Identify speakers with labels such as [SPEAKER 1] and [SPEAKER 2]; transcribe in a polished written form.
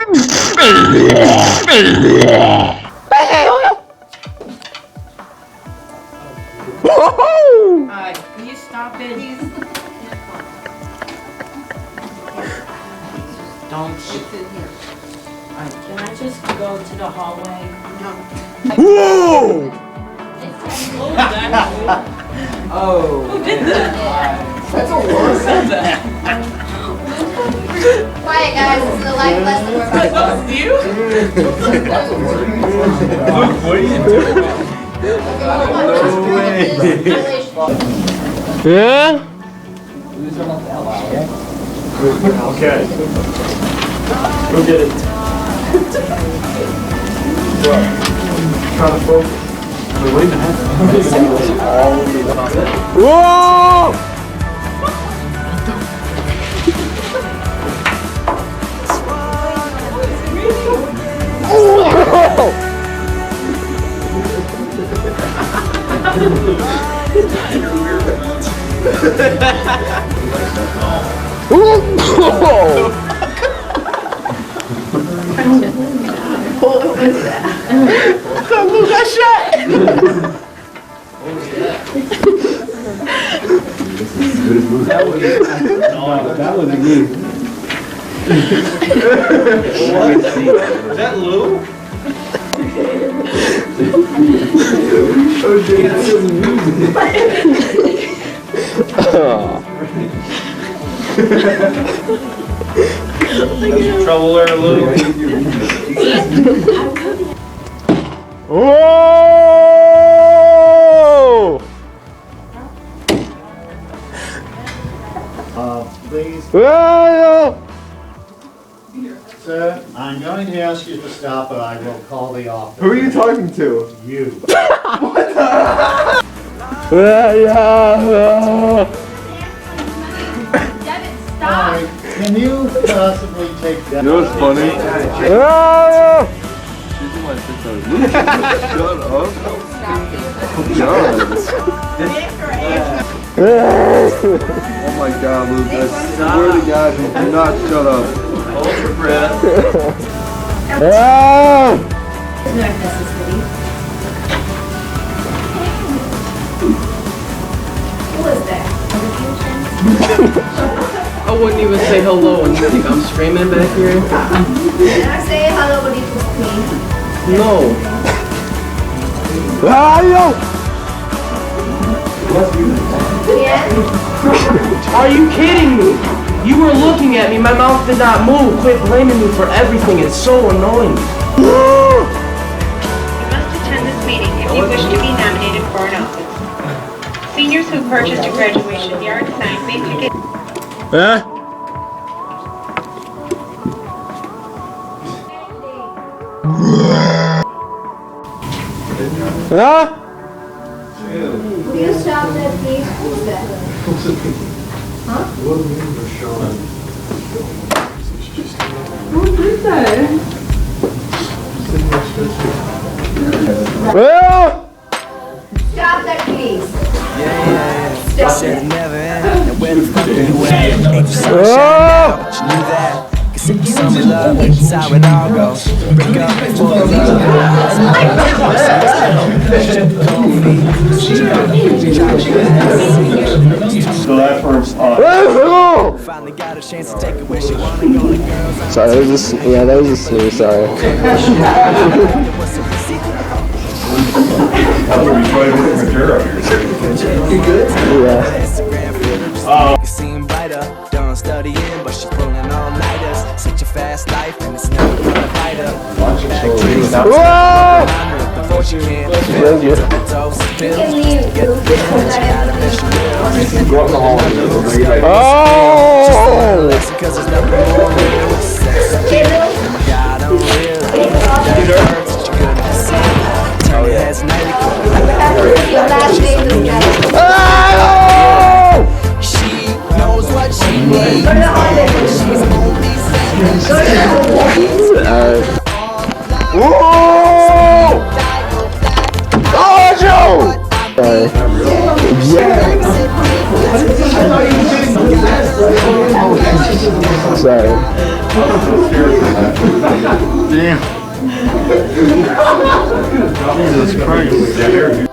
[SPEAKER 1] Can you stop it? Don't. Can I just go to the hallway?
[SPEAKER 2] Whoa!
[SPEAKER 3] Oh.
[SPEAKER 1] Who did that?
[SPEAKER 3] That's a word.
[SPEAKER 1] Said that?
[SPEAKER 4] Quiet, guys. This is a life lesson. We're about to
[SPEAKER 1] That was you?
[SPEAKER 3] That's a word.
[SPEAKER 2] Luke, what are you doing? Yeah? Okay. Go get it. Try to focus. Wait a minute. Whoa!
[SPEAKER 4] What was that?
[SPEAKER 2] Luke got shot! That wasn't me. Is that Lou? Trouble there, Lou. Whoa!
[SPEAKER 5] Please,
[SPEAKER 2] Whoa!
[SPEAKER 5] sir, I'm going to ask you to stop, but I will call the office.
[SPEAKER 2] Who are you talking to?
[SPEAKER 5] You.
[SPEAKER 4] Devin, stop.
[SPEAKER 5] Alright, can you possibly take that?
[SPEAKER 2] You know what's funny? Oh my God, Luke! I swear to God, you do not shut up.
[SPEAKER 1] Hold your breath.
[SPEAKER 4] Who was that?
[SPEAKER 1] I wouldn't even say hello and think I'm screaming back here.
[SPEAKER 4] Did I say hello, but it was me?
[SPEAKER 1] No.
[SPEAKER 4] Yeah?
[SPEAKER 1] Are you kidding me? You were looking at me. My mouth did not move. Quit blaming me for everything. It's so annoying.
[SPEAKER 6] You must attend this meeting if you wish to be nominated for an office. Seniors who purchased a graduation yard sign may pick it.
[SPEAKER 2] Huh? Huh?
[SPEAKER 4] Will you stop that, please? Who's that?
[SPEAKER 2] Well,
[SPEAKER 4] Stop that, please. Stop it.
[SPEAKER 7] Never end. And where the fuck you at? Ain't you sunshine
[SPEAKER 2] oh,
[SPEAKER 7] but you knew that. Cause if you summer love, that's how it all goes. Break up before the
[SPEAKER 2] so that first oh.
[SPEAKER 7] finally got a chance to take it where she wanna go to girls.
[SPEAKER 2] Sorry, that was just, yeah, that was just me, sorry.
[SPEAKER 7] You good?
[SPEAKER 2] Yeah.
[SPEAKER 7] Instagram filters seem brighter. Done studying, but she pulling all-nighters. Such a fast life, and it's never gonna bite her.
[SPEAKER 2] Whoa!
[SPEAKER 7] Before she can
[SPEAKER 2] Thank you.
[SPEAKER 7] toast
[SPEAKER 4] You
[SPEAKER 7] pills.
[SPEAKER 4] can leave.
[SPEAKER 7] Get the feeling she got a fish meal.
[SPEAKER 2] Go up the hall. Oh!
[SPEAKER 7] Cause there's nothing more real with sex. God, I'm real. That hurts, you couldn't see. Turn your heads night.
[SPEAKER 4] Your last name is Devin.
[SPEAKER 2] Oh!
[SPEAKER 7] She knows what she needs.
[SPEAKER 4] Go to the office.
[SPEAKER 7] She's only saying
[SPEAKER 4] Go to the office.
[SPEAKER 2] Whoa! Oh, Joe! Sorry. Yeah.
[SPEAKER 8] Sorry.
[SPEAKER 2] Damn. Jesus Christ.